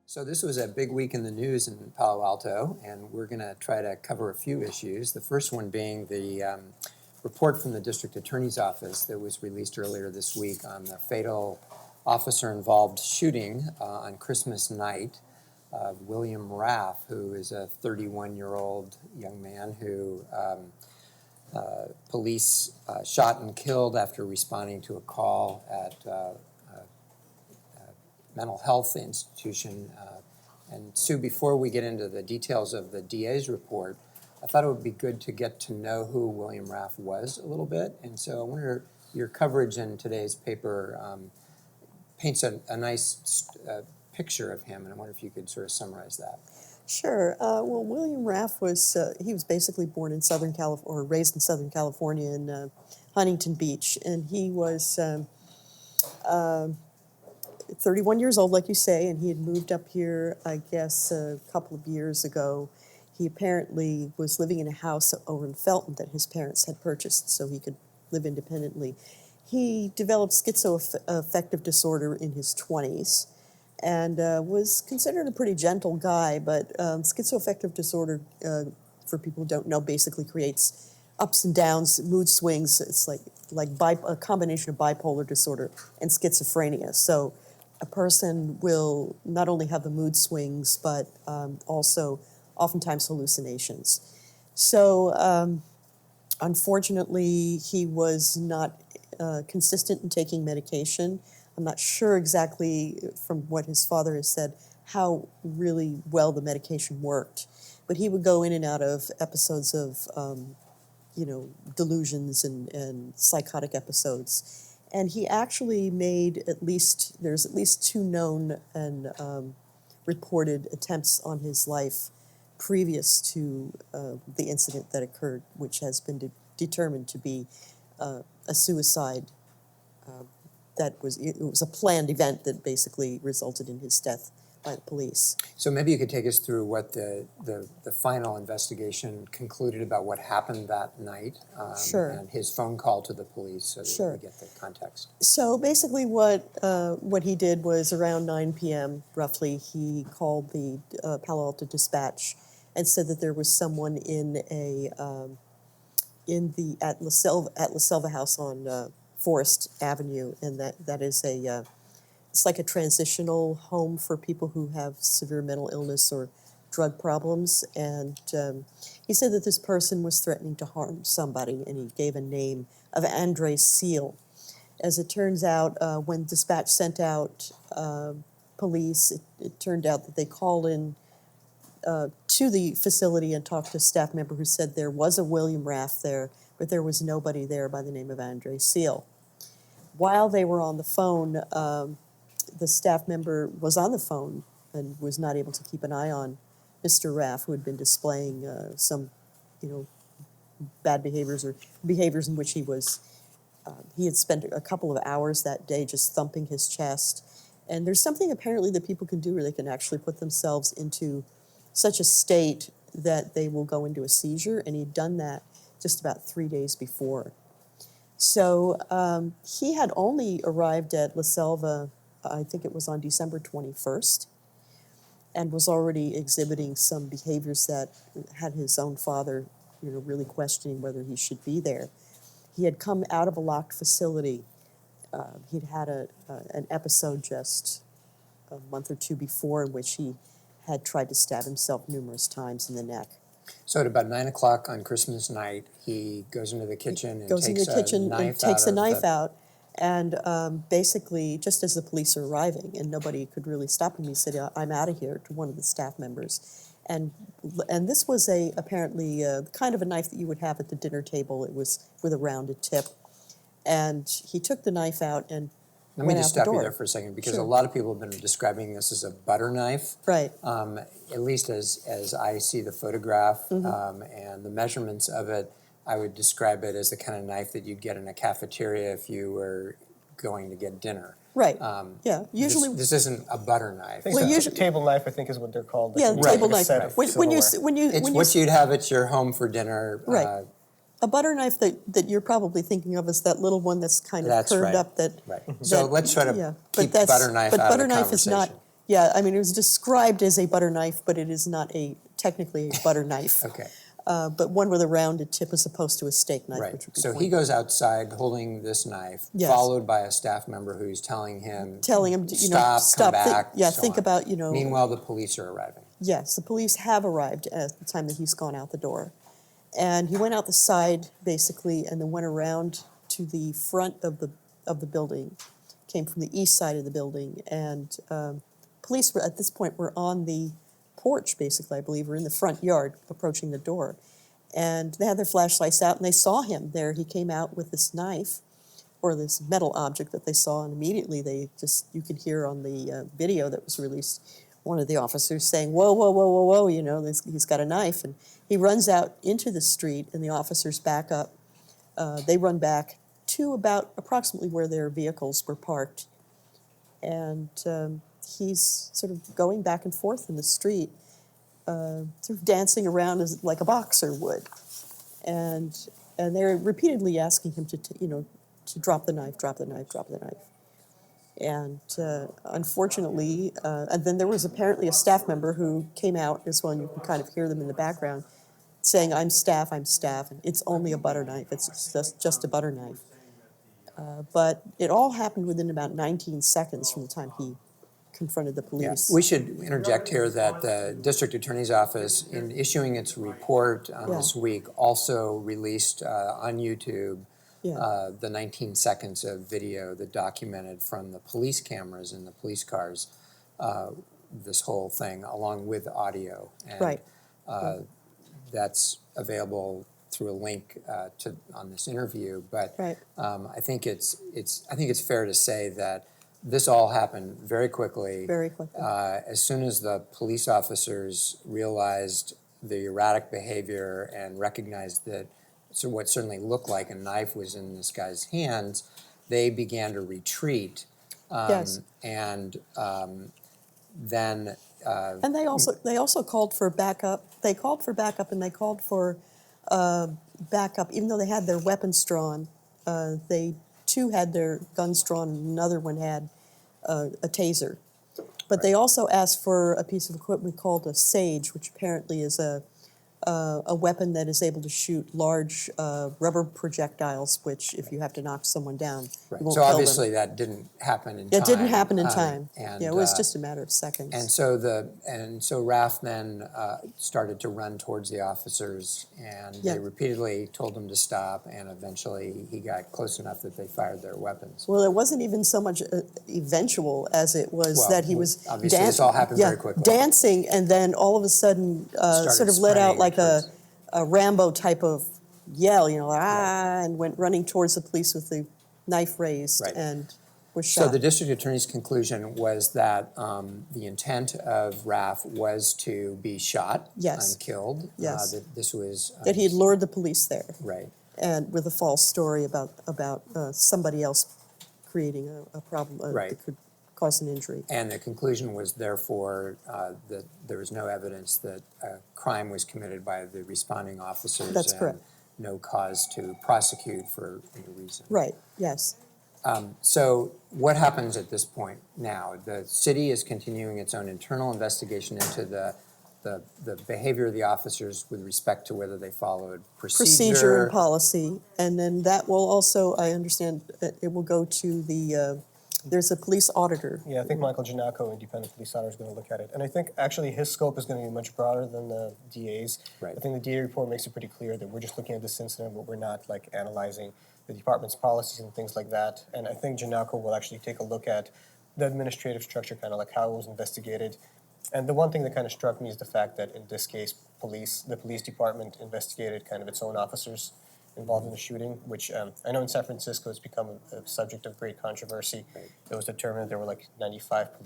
So this was a big week in the news in Palo Alto, and we're going to try to cover a few issues. The first one being the report from the district attorney's office that was released earlier this week on the fatal officer-involved shooting on Christmas night of William Raff, who is a 31-year-old young man who police shot and killed after responding to a call at mental health institution. And Sue, before we get into the details of the DA's report, I thought it would be good to get to know who William Raff was a little bit. And so I wonder, your coverage in today's paper paints a nice picture of him, and I wonder if you could sort of summarize that. Sure. Well, William Raff was he was basically born in Southern California, or raised in Southern California in Huntington Beach, and he was 31 years old, like you say, and he had moved up here, I guess, a couple of years ago. He apparently was living in a house over in Felton that his parents had purchased so he could live independently. He developed schizoaffective disorder in his 20s and was considered a pretty gentle guy, but schizoaffective disorder, for people who don't know, basically creates ups and downs, mood swings. It's like a combination of bipolar disorder and schizophrenia. So a person will not only have the mood swings, but also oftentimes hallucinations. So unfortunately, he was not consistent in taking medication. I'm not sure exactly from what his father has said how really well the medication worked, but he would go in and out of episodes of delusions and psychotic episodes. And he actually made there's at least 2 known and reported attempts on his life previous to the incident that occurred, which has been determined to be a suicide. It was a planned event that basically resulted in his death by the police. So maybe you could take us through what the final investigation concluded about what happened that night, Sure. And his phone call to the police, so that Sure. we get the context. So basically what he did was around 9 p.m. roughly, he called the Palo Alto dispatch and said that there was someone at La Selva House on Forest Avenue, and that is it's like a transitional home for people who have severe mental illness or drug problems. And he said that this person was threatening to harm somebody, and he gave a name of Andre Seal. As it turns out, when dispatch sent out police, it turned out that they called in to the facility and talked to a staff member who said there was a William Raff there, but there was nobody there by the name of Andre Seal. While they were on the phone, the staff member was on the phone and was not able to keep an eye on Mr. Raff, who had been displaying some, bad behaviors or behaviors in which he had spent a couple of hours that day just thumping his chest. And there's something apparently that people can do where they can actually put themselves into such a state that they will go into a seizure, and he'd done that just about 3 days before. So he had only arrived at La Selva, I think it was on December 21st, and was already exhibiting some behaviors that had his own father, really questioning whether he should be there. He had come out of a locked facility. He'd had an episode just a month or 2 before in which he had tried to stab himself numerous times in the neck. So at about 9 o'clock on Christmas night, he goes into the kitchen and takes a knife out. And basically, just as the police are arriving, and nobody could really stop him, he said, "I'm out of here," to one of the staff members. And this was apparently kind of a knife that you would have at the dinner table. It was with a rounded tip. And he took the knife out and Let me just stop you there for a second, because Sure. a lot of people have been describing this as a butter knife. Right. At least as I see the photograph and the measurements of it, I would describe it as the kind of knife that you'd get in a cafeteria if you were going to get dinner. Right. This- Usually. This isn't a butter knife. I think Well, so. usually- Table knife, I think, is what they're called. Yeah, when you table take a knife. set of When you silverware. It's what you'd have at your home for dinner. Right. A butter knife that you're probably thinking of is that little one that's kind of That's curved right. up. Right. So let's try to yeah, keep but butter knife but out butter of the knife is not. conversation. Yeah, I mean it was described as a butter knife, but it is not technically a butter knife. Okay. But one with a rounded tip as opposed to a steak knife, Right. which would be So he pointed. goes outside holding this knife, Yes. followed by a staff member who's telling him, stop, come back. so think on. about, Meanwhile, the police are arriving. Yes, the police have arrived at the time that he's gone out the door. And he went out the side, basically, and then went around to the front of the building, came from the east side of the building, and police were, at this point, were on the porch, basically, I believe, or in the front yard, approaching the door. And they had their flashlights out, and they saw him there. He came out with this knife, or this metal object that they saw, and immediately you could hear on the video that was released, one of the officers saying, whoa, whoa, whoa, whoa, whoa, he's got a knife. And he runs out into the street, and the officers back up. They run back to about approximately where their vehicles were parked. And he's sort of going back and forth in the street, sort of dancing around like a boxer would. And they're repeatedly asking him to drop the knife, drop the knife, drop the knife. And unfortunately, and then there was apparently a staff member who came out as well, and you can kind of hear them in the background, saying, I'm staff, and it's only a butter knife, it's just a butter knife. But it all happened within about 19 seconds from the time he confronted the police. We should interject here that the district attorney's office, in issuing its report this week, also released on YouTube the 19 seconds of video that documented from the police cameras in the police cars this whole thing, along with audio. And, Right. That's available through a link on this interview. But Right. I think it's fair to say that this all happened very quickly. Very quickly. As soon as the police officers realized the erratic behavior and recognized that what certainly looked like a knife was in this guy's hands, they began to retreat. Yes. And then And they also called for backup. They called for backup, and they called for backup, even though they had their weapons drawn. They too had their guns drawn, and another one had a taser. But they also asked for a piece of equipment called a Sage, which apparently is a weapon that is able to shoot large rubber projectiles, which, if you have to knock someone down, right. you won't So kill obviously them. that didn't happen in time. It didn't happen in time. And, It was just a matter of seconds. And so Raph then started to run towards the officers, and Yeah. they repeatedly told him to stop, and eventually he got close enough that they fired their weapons. Well, it wasn't even so much eventual as it was Well, that he was obviously this all happened very quickly. dancing, and then all of a sudden sort of let out spraying like a towards- Rambo type of yell, and went running towards the police with the knife raised Right. and was So shot. the district attorney's conclusion was that the intent of Raph was to be shot Yes. and killed. Yes. That this was That he had lured the police there, right. and with a false story about somebody else creating a problem Right. that could cause an injury. And the conclusion was therefore that there was no evidence that a crime was committed by the responding officers. That's and correct. no cause to prosecute for any reason. Right, yes. So what happens at this point now? The city is continuing its own internal investigation into the behavior of the officers with respect to whether they followed Procedure and policy, and then that will also, I understand, it will go to there's a police auditor. Yeah, I think Michael Giannaco, independent police auditor, is going to look at it. And I think actually his scope is going to be much broader than the DA's. Right. I think the DA report makes it pretty clear that we're just looking at this incident, but we're not like analyzing the department's policies and things like that. And I think Giannaco will actually take a look at the administrative structure, kind of like how it was investigated. And the one thing that kind of struck me is the fact that in this case, the police department investigated kind of its own officers involved in the shooting, which I know in San Francisco it's become a subject of great controversy. Right. It was determined there were like 95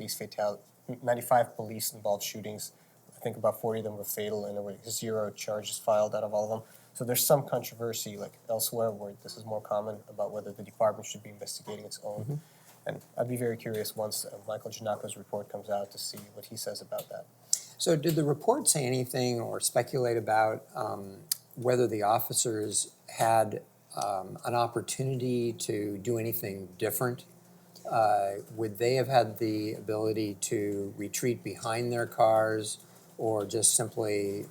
police involved shootings. I think about 40 of them were fatal, and there were 0 charges filed out of all of them. So there's some controversy, like elsewhere, where this is more common about whether the department should be investigating its own. And I'd be very curious once Michael Giannakou's report comes out to see what he says about that. So did the report say anything or speculate about whether the officers had an opportunity to do anything different? Would they have had the ability to retreat behind their cars or just simply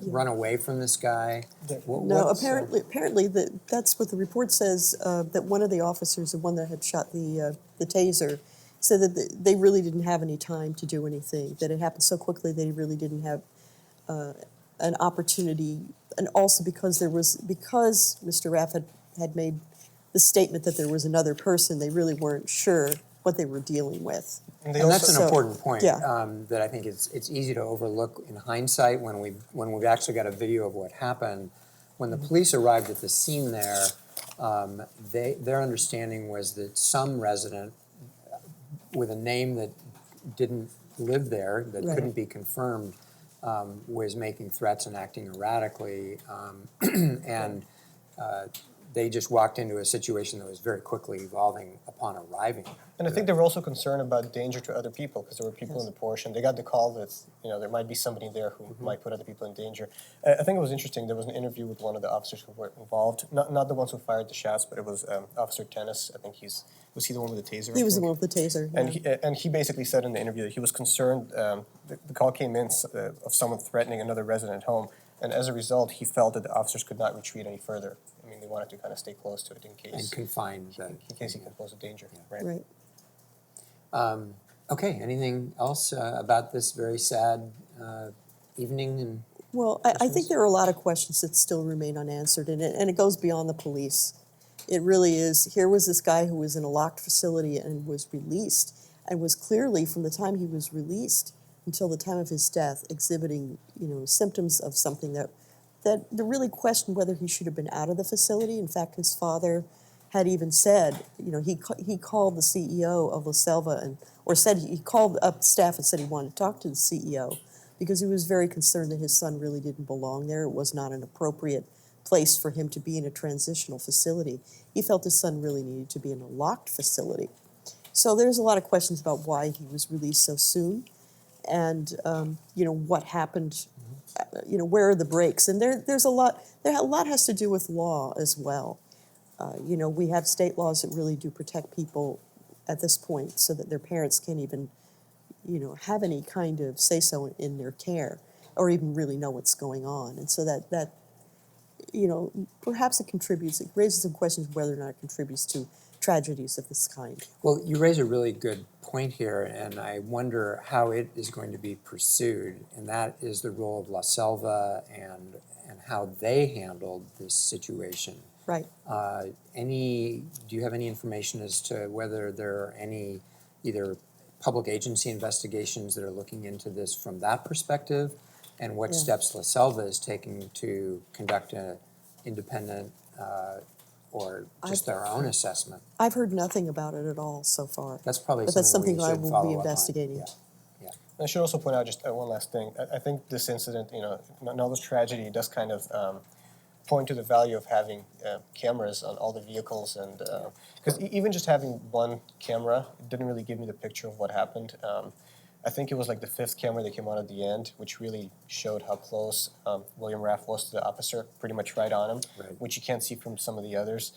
run away from this guy? No, apparently that's what the report says, that one of the officers, the one that had shot the taser, said that they really didn't have any time to do anything, that it happened so quickly they really didn't have an opportunity, and also because Mr. Raff had made the statement that there was another person, they really weren't sure what they were dealing with. And that's an important point, yeah. that I think it's easy to overlook in hindsight when we've actually got a video of what happened. When the police arrived at the scene there, their understanding was that some resident with a name that didn't live there, that Right. couldn't be confirmed, was making threats and acting erratically, and they just walked into a situation that was very quickly evolving upon arriving. And I think they were also concerned about danger to other people because there were people Yes. in the Porsche, and they got the call that there might be somebody there who might put other people in danger. I think it was interesting. There was an interview with one of the officers who were involved, not the ones who fired the shots, but it was Officer Tennis. I think was he the one with the taser? He was the one with the taser. And he basically said in the interview that he was concerned. The call came in of someone threatening another resident home, and as a result, he felt that the officers could not retreat any further. I mean, they wanted to kind of stay close to it in case And confined. in case he could pose a danger. Yeah. Right. Okay, anything else about this very sad evening? And Well, I think there are a lot of questions that still remain unanswered, and it goes beyond the police. It really is. Here was this guy who was in a locked facility and was released, and was clearly, from the time he was released until the time of his death, exhibiting, symptoms of something that really questioned whether he should have been out of the facility. In fact, his father had even said, he called the CEO of La Selva or said he called up staff and said he wanted to talk to the CEO because he was very concerned that his son really didn't belong there. It was not an appropriate place for him to be in a transitional facility. He felt his son really needed to be in a locked facility. So there's a lot of questions about why he was released so soon, and what happened. Where are the breaks? And there's a lot. A lot has to do with law as well. We have state laws that really do protect people at this point, so that their parents can't even, have any kind of say-so in their care, or even really know what's going on. And so that perhaps it contributes. It raises some questions whether or not it contributes to tragedies of this kind. well, you raise a really good point here, and I wonder how it is going to be pursued, and that is the role of La Selva and how they handled this situation. Right. Do you have any information as to whether there are any either public agency investigations that are looking into this from that perspective, and what Yeah. steps La Selva is taking to conduct an independent or just their own assessment? I've heard nothing about it at all so far. That's probably But that's something something I we should will follow be up on. investigating. Yeah. I should also point out just one last thing. I think this incident, Nola's tragedy does kind of point to the value of having cameras on all the vehicles, and because even just having one camera didn't really give me the picture of what happened. I think it was like the fifth camera that came on at the end, which really showed how close William Raff was to the officer, pretty much right on him, Right. which you can't see from some of the others.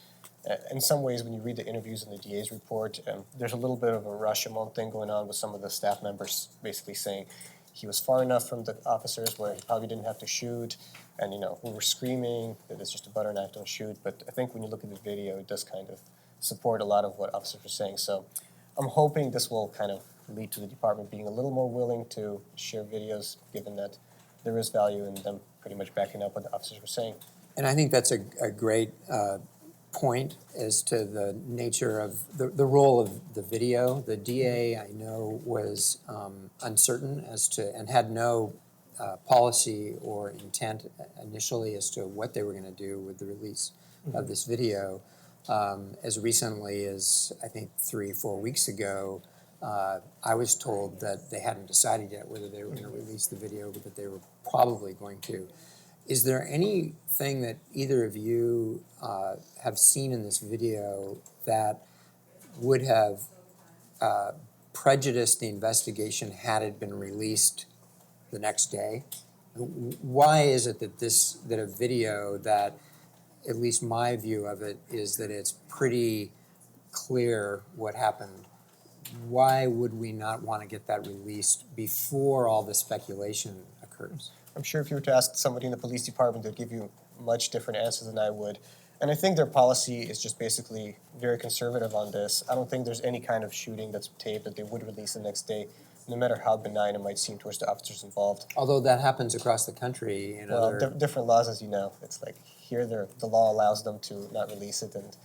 In some ways, when you read the interviews in the DA's report, there's a little bit of a Rashomon thing going on with some of the staff members basically saying he was far enough from the officers where he probably didn't have to shoot, and we were screaming that it's just a butter knife, don't shoot. But I think when you look at the video, it does kind of support a lot of what officers are saying. So I'm hoping this will kind of lead to the department being a little more willing to share videos, given that there is value in them pretty much backing up what the officers were saying. And I think that's a great point as to the nature of the role of the video. The DA, I know, was uncertain as to, and had no policy or intent initially as to what they were going to do with the release of this video. As recently as, I think, 3-4 weeks ago, I was told that they hadn't decided yet whether they were going to release the video, but that they were probably going to. Is there anything that either of you have seen in this video that would have prejudiced the investigation had it been released the next day? Why is it that a video that, at least my view of it, is that it's pretty clear what happened? Why would we not want to get that released before all the speculation occurs? I'm sure if you were to ask somebody in the police department, they'd give you a much different answer than I would. And I think their policy is just basically very conservative on this. I don't think there's any kind of shooting that's taped that they would release the next day, no matter how benign it might seem towards the officers involved. Although that happens across the country in Well, other... different laws, as you know. It's like here the law allows them to not release it, and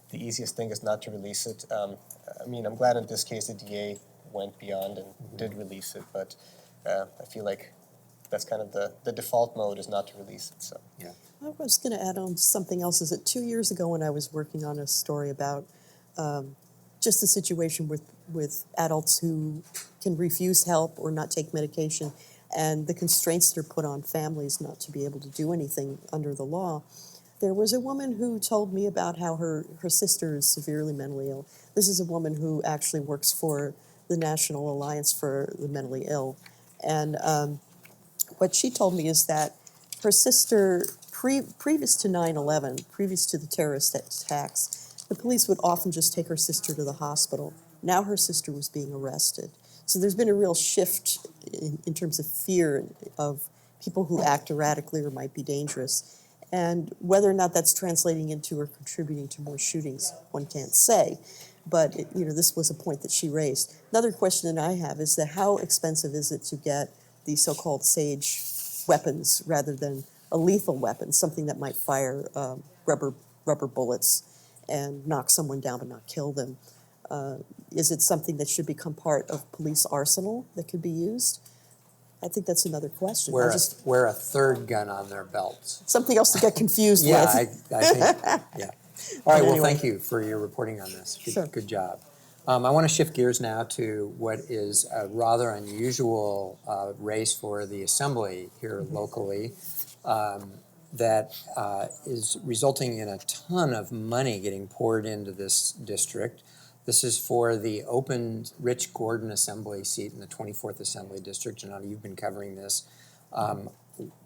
the easiest thing is not to release it. I mean, I'm glad in this case the DA went beyond and did release it, but I feel like that's kind of the default mode is not to release it. So Yeah. I was going to add on something else. Is that 2 years ago when I was working on a story about just the situation with adults who can refuse help or not take medication, and the constraints that are put on families not to be able to do anything under the law. There was a woman who told me about how her sister is severely mentally ill. This is a woman who actually works for the National Alliance for the Mentally Ill. And what she told me is that her sister, previous to 9/11, previous to the terrorist attacks, the police would often just take her sister to the hospital. Now her sister was being arrested. So there's been a real shift in terms of fear of people who act erratically or might be dangerous. And whether or not that's translating into or contributing to more shootings, one can't say. But this was a point that she raised. Another question that I have is that how expensive is it to get these so-called SAGE weapons rather than a lethal weapon, something that might fire rubber bullets and knock someone down but not kill them? Is it something that should become part of police arsenal that could be used? I think that's another question. Wear a third gun on their belts. Something else to get confused Yeah, with. I think, yeah. All right, well, anyway. thank you for your reporting on this. Sure. Good job. I want to shift gears now to what is a rather unusual race for the assembly here locally that is resulting in a ton of money getting poured into this district. This is for the open Rich Gordon Assembly seat in the 24th Assembly District. Janana, you've been covering this.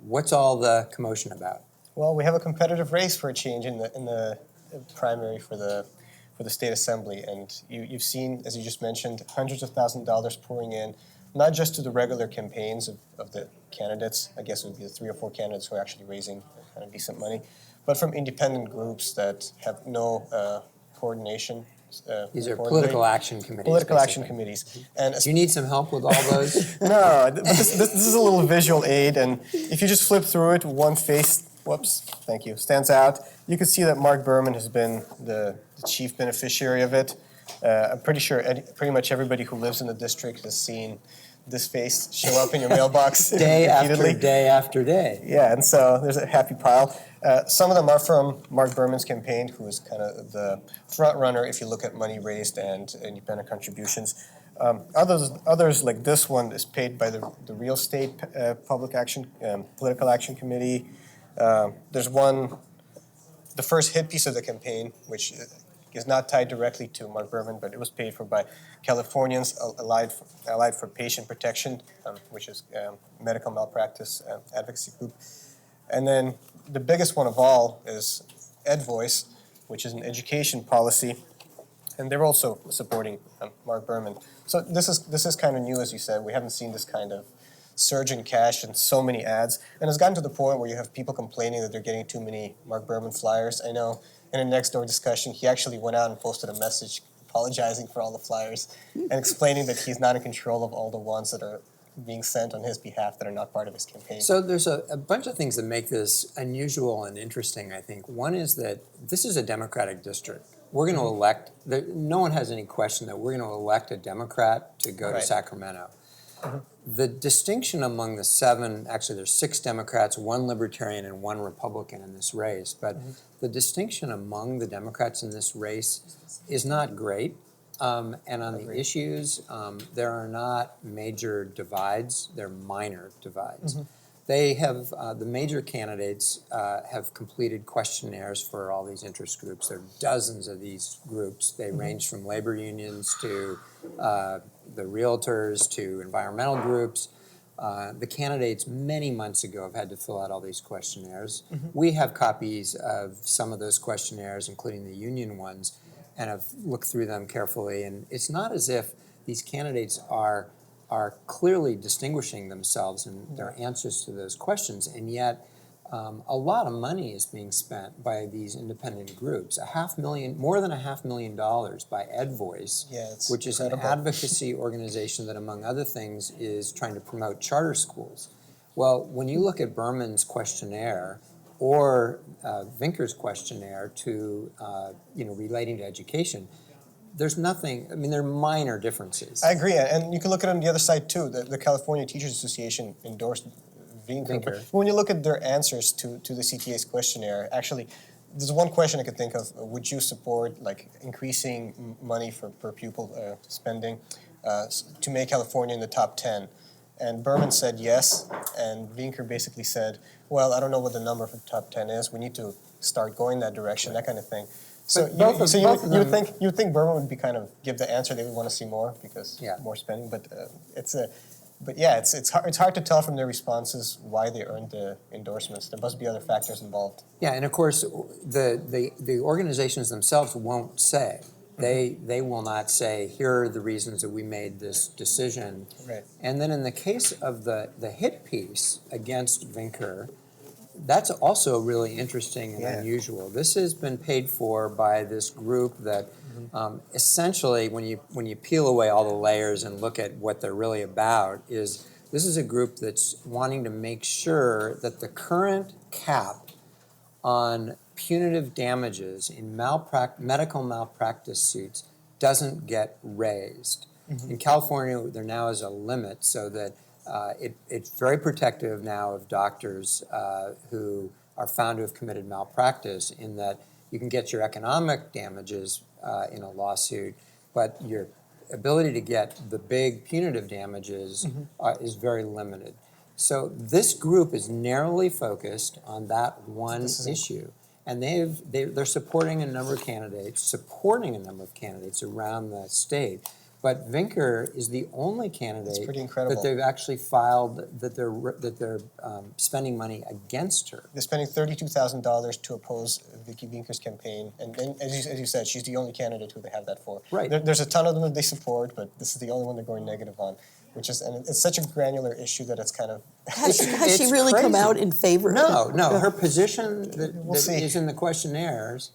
What's all the commotion about? well, we have a competitive race for a change in the primary for the state assembly, and you've seen, as you just mentioned, hundreds of thousands of dollars pouring in, not just to the regular campaigns of the candidates. I guess it would be the 3 or 4 candidates who are actually raising kind of decent money, but from independent groups that have no coordination. These are political action committees. Political action basically. committees. And Do you need some help with all those? no, this is a little visual aid, and if you just flip through it, one face, whoops, thank you, stands out. You can see that Mark Berman has been the chief beneficiary of it. I'm pretty sure pretty much everybody who lives in the district has seen this face show up in your mailbox Day repeatedly. after day after day. Yeah, and so there's a happy pile. Some of them are from Mark Berman's campaign, who is kind of the front runner if you look at money raised and independent contributions. Others like this one is paid by the Real Estate Political Action Committee. There's one, the first hit piece of the campaign, which is not tied directly to Mark Berman, but it was paid for by Californians Allied for Patient Protection, which is medical malpractice advocacy group. And then the biggest one of all is EdVoice, which is an education policy, and they're also supporting Mark Berman. So this is kind of new, as you said. We haven't seen this kind of surge in cash and so many ads, and it's gotten to the point where you have people complaining that they're getting too many Mark Berman flyers. I know in a next door discussion, he actually went out and posted a message apologizing for all the flyers and explaining that he's not in control of all the ones that are being sent on his behalf that are not part of his campaign. So there's a bunch of things that make this unusual and interesting, I think. One is that this is a Democratic district. We're going to elect, no one has any question that we're going to elect a Democrat to go to Sacramento. The distinction among the 7, actually there's 6 Democrats, 1 Libertarian and 1 Republican in this race, but the distinction among the Democrats in this race is not great. And on the issues, there are not major divides, they're minor divides. They have, the major candidates have completed questionnaires for all these interest groups. There are dozens of these groups. They range from labor unions to the realtors to environmental groups. The candidates many months ago have had to fill out all these questionnaires. We have copies of some of those questionnaires, including the union ones, and have looked through them carefully. And it's not as if these candidates are clearly distinguishing themselves in their answers to those questions, and yet a lot of money is being spent by these independent groups. More than $500,000 by EdVoice, it's which is incredible. an advocacy organization that, among other things, is trying to promote charter schools. Well, when you look at Berman's questionnaire or Vinker's questionnaire to relating to education, there's nothing, I mean, there are minor differences. I agree, and you can look at it on the other side too. The California Teachers Association endorsed Vinker. But when you look at their answers to the CTA's questionnaire, actually, there's one question I could think of. Would you support like increasing money for per pupil spending to make California in the top 10? And Berman said yes, and Vinker basically said, well, I don't know what the number for the top 10 is. We need to start going that direction, that kind of thing. So you would think Berman would be kind of give the answer they would want to see more because more spending, but it's hard to tell from their responses why they earned the endorsements. There must be other factors involved. Yeah, and of course the organizations themselves won't say. They will not say, here are the reasons that we made this decision. Right. And then in the case of the hit piece against Vinker, that's also really interesting and unusual. This has been paid for by this group that essentially, when you peel away all the layers and look at what they're really about, this is a group that's wanting to make sure that the current cap on punitive damages in medical malpractice suits doesn't get raised. In California, there now is a limit so that it's very protective now of doctors who are found to have committed malpractice, in that you can get your economic damages in a lawsuit, but your ability to get the big punitive damages is very limited. So this group is narrowly focused on that one issue. And they're supporting a number of candidates around the state. But Vinker is the only candidate that they've actually filed that they're spending money against her. They're spending $32,000 to oppose Vicky Vinker's campaign, and as you said, she's the only candidate who they have that for. Right. There's a ton of them that they support, but this is the only one they're going negative on, and it's such a granular issue that it's kind of. Has she really come out in favor? No. Her position that is in the questionnaires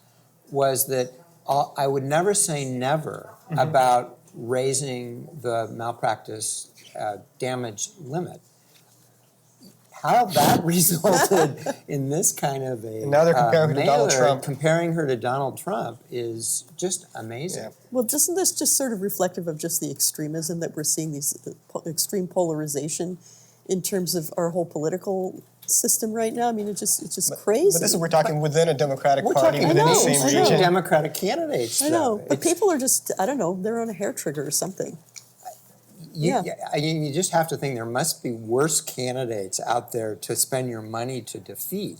was that I would never say never about raising the malpractice damage limit. How that resulted in this kind of a and now they're comparing her to Donald Trump. Comparing her to Donald Trump is just amazing. Yeah. Well, isn't this just sort of reflective of just the extremism that we're seeing, these extreme polarization in terms of our whole political system right now? I mean, it's just crazy. But this is, we're talking within a Democratic Party, within the same We're region. Democratic candidates. I know, but people are just, I don't know, they're on a hair trigger or something. You just have to think there must be worse candidates out there to spend your money to defeat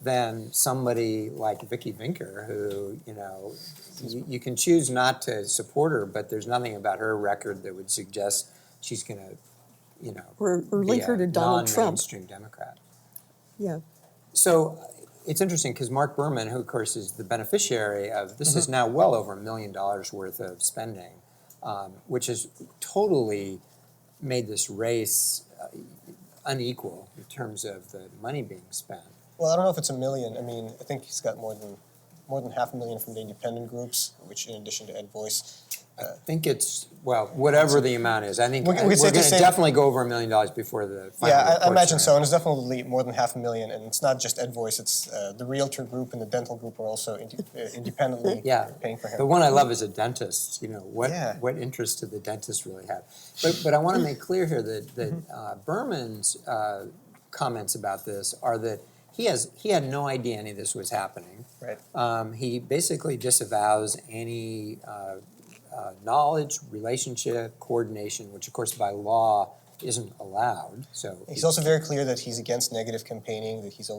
than somebody like Vicky Vinker, who, you can choose not to support her, but there's nothing about her record that would suggest she's going to, or link her to Donald Trump. Non-mainstream Democrat. Yeah. So it's interesting because Mark Berman, who of course is the beneficiary of this, is now well over $1 million worth of spending, which has totally made this race unequal in terms of the money being spent. Well, I don't know if it's $1 million. I mean, I think he's got more than $500,000 from the independent groups, which in addition to EdVoice. I think it's, whatever the amount is. I think we're going to definitely go over $1 million before the final I imagine reports so, and it's definitely more than $500,000. And it's not just EdVoice; it's the Realtor Group and the Dental Group are also independently paying for him. The one I love is a dentist. What interest do the dentists really have? But I want to make clear here that Berman's comments about this are that he had no idea any of this was happening. Right. He basically disavows any knowledge, relationship, coordination, which of course by law isn't allowed, so. He's also very clear that he's against negative campaigning, that he's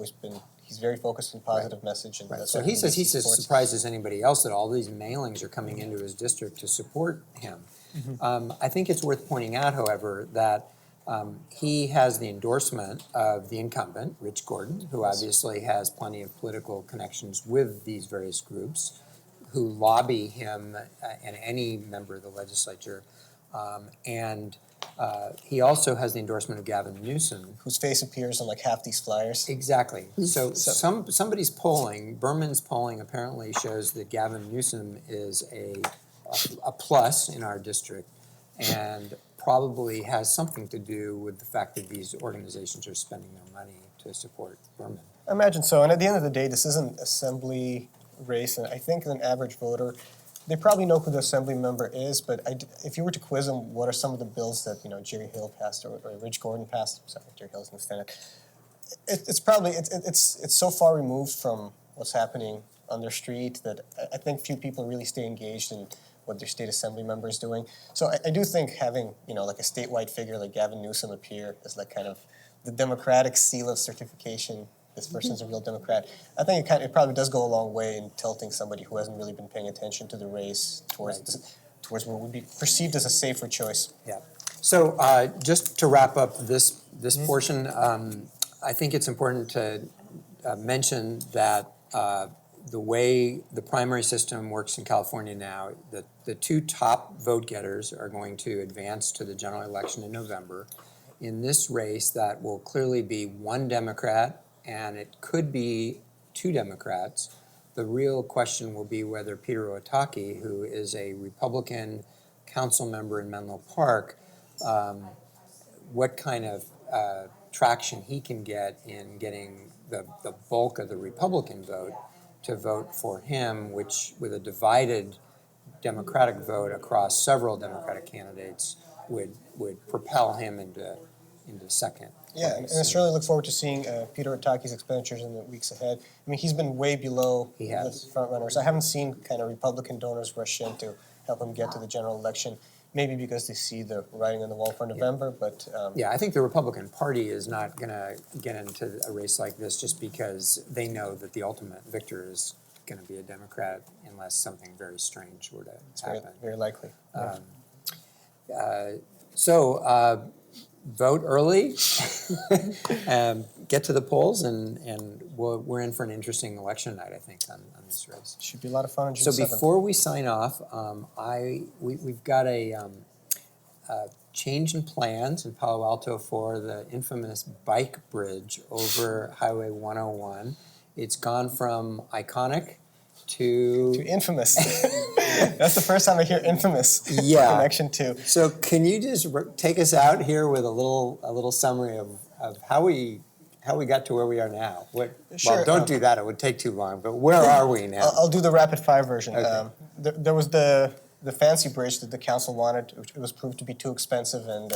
very focused on positive message, and Right, that's so why he's as supports. surprised as anybody else that all these mailings are coming into his district to support him. I think it's worth pointing out, however, that he has the endorsement of the incumbent, Rich Gordon, who obviously has plenty of political connections with these various groups, who lobby him and any member of the legislature. And he also has the endorsement of Gavin Newsom. Whose face appears on like half these flyers. Exactly. So somebody's polling, Berman's polling apparently shows that Gavin Newsom is a plus in our district, and probably has something to do with the fact that these organizations are spending their money to support Berman. I imagine so, and at the end of the day, this is an assembly race, and I think an average voter, they probably know who the assembly member is, but if you were to quiz them, what are some of the bills that Jerry Hill passed or Rich Gordon passed? Sorry, Jerry Hill's in the Senate. It's so far removed from what's happening on their street that I think few people really stay engaged in what their state assembly member is doing. So I do think having like a statewide figure like Gavin Newsom appear as like kind of the Democratic seal of certification. This person's a real Democrat. I think it probably does go a long way in tilting somebody who hasn't really been paying attention to the race towards what would be perceived as a safer choice. Yeah. So just to wrap up this portion, I think it's important to mention that the way the primary system works in California now, the two top vote getters are going to advance to the general election in November. In this race, that will clearly be one Democrat, and it could be two Democrats. The real question will be whether Peter Otake, who is a Republican council member in Menlo Park, what kind of traction he can get in getting the bulk of the Republican vote to vote for him, which with a divided Democratic vote across several Democratic candidates would propel him into second. Yeah, and I certainly look forward to seeing Peter Otake's expenditures in the weeks ahead. I mean, he's been way below the front runners. I haven't seen kind of Republican donors rush in to help him get to the general election. Maybe because they see the writing on the wall for November, but yeah, I think the Republican Party is not going to get into a race like this just because they know that the ultimate victor is going to be a Democrat unless something very strange were to happen. Very likely. Vote early, get to the polls, and we're in for an interesting election night, I think, on this race. Should be a lot of fun on June 7th. So before we sign off, we've got a change in plans in Palo Alto for the infamous bike bridge over Highway 101. It's gone from iconic to infamous. That's the first time I hear infamous connection to. So can you just take us out here with a little summary of how we got to where we are now? Sure, well, don't do that; it would take too long. But where are we now? I'll do the rapid fire version. Okay. There was the fancy bridge that the council wanted. It was proved to be too expensive, and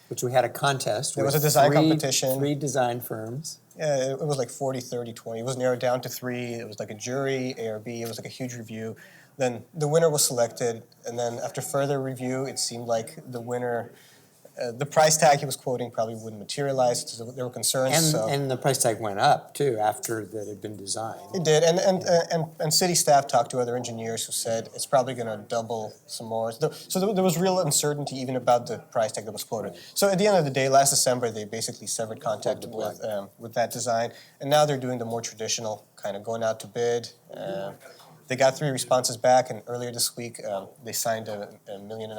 which we had a contest. There was a design competition. 3 design firms. Yeah, it was like 40, 30, 20. It was narrowed down to 3. It was like a jury, A or B. It was like a huge review. Then the winner was selected, and then after further review, it seemed like the winner, the price tag he was quoting probably wouldn't materialize. So there were concerns. And the price tag went up too after that had been designed. It did, and city staff talked to other engineers who said it's probably going to double some more. So there was real uncertainty even about the price tag that was quoted. So at the end of the day, last December they basically severed contact with that design, and now they're doing the more traditional kind of going out to bid. They got 3 responses back, and earlier this week they signed a $1.5 million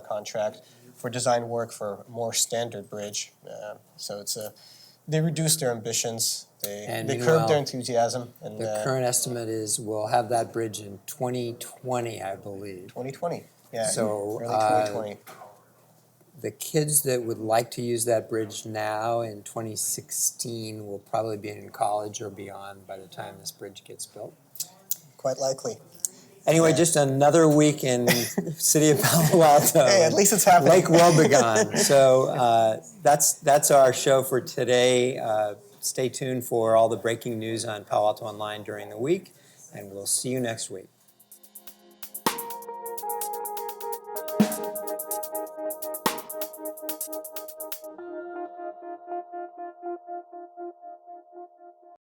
contract for design work for a more standard bridge. So they reduced their ambitions, they curbed their enthusiasm. And the current estimate is we'll have that bridge in 2020, I believe. 2020, yeah, so, early 2020. The kids that would like to use that bridge now in 2016 will probably be in college or beyond by the time this bridge gets built. Quite likely. Anyway, just another week in city of Palo Alto. Hey, at least it's happening. Lake Wobegon. So that's our show for today. Stay tuned for all the breaking news on Palo Alto Online during the week, and we'll see you next week.